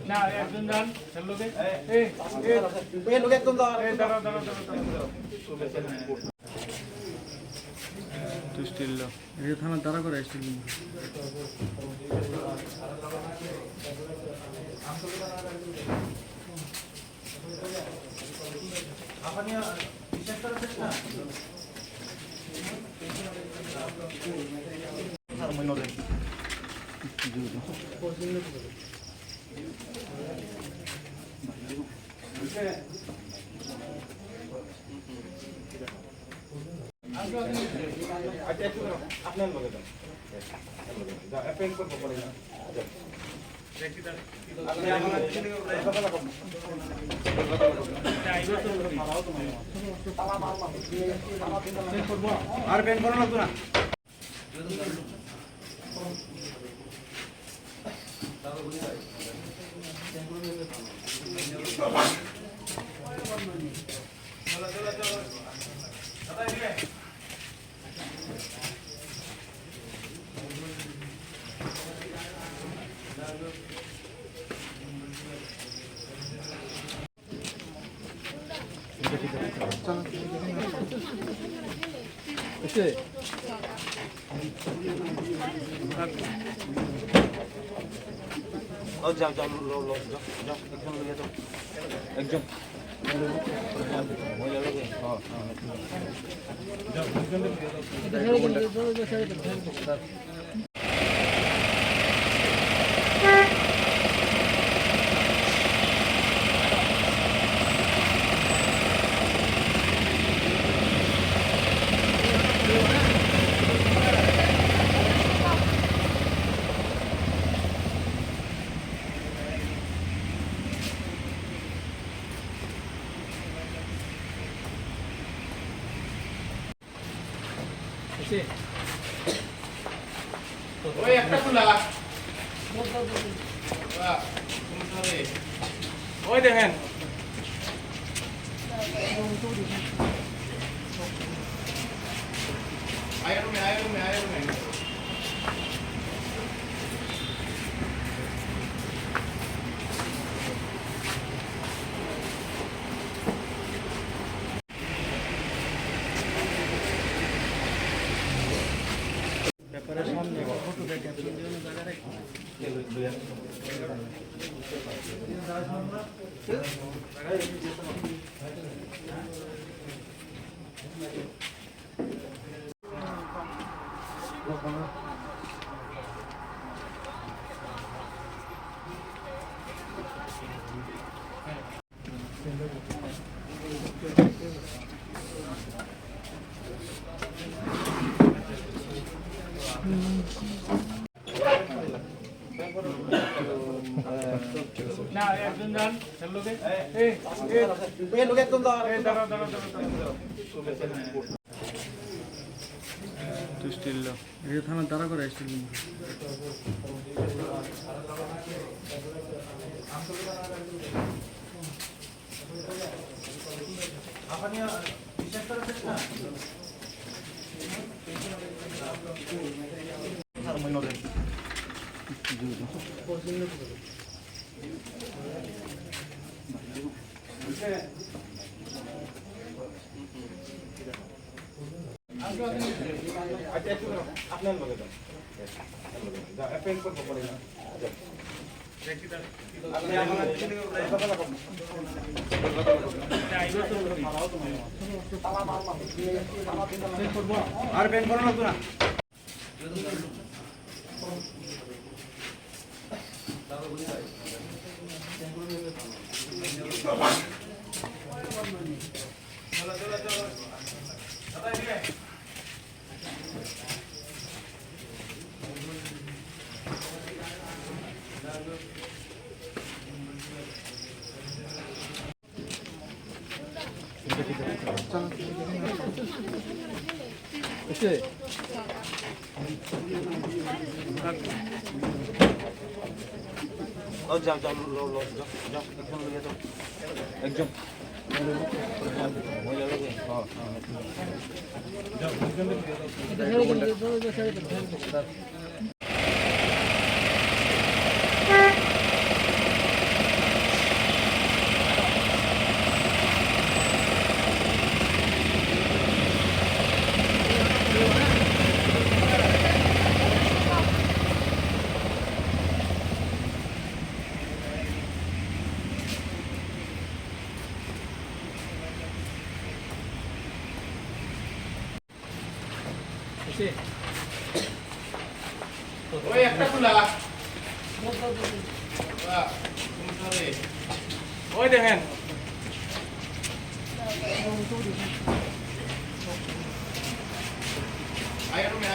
না একজন যান লোকে এই লোকে একদম দাঁড়া তুই স্টিল লো এই থানা দাঁড়া করে স্টিল আপনি বিশেষ করে না আর মনে নেই আপনার লগে যান অ্যাপেন্ড করব পরে না আর পেন করা লাগতো না যাও যাও যাও একজন লগে যাও একজন ওই একটা খোলা ওই দেখেন আয় সামনে ফটো দেখে না একজন যান লোকে এই লোকে একদম দাঁড়া তুই স্টিল লো এই থানা দাঁড়া করে স্টিল আপনি বিশেষ করে না আর মনে নেই আপনার লগে যান অ্যাপেন্ড করব পরে না আর পেন করা লাগতো না যাও যাও যাও একজন লগে যাও একজন ওই একটা খোলা ওই দেখেন আয় রুমে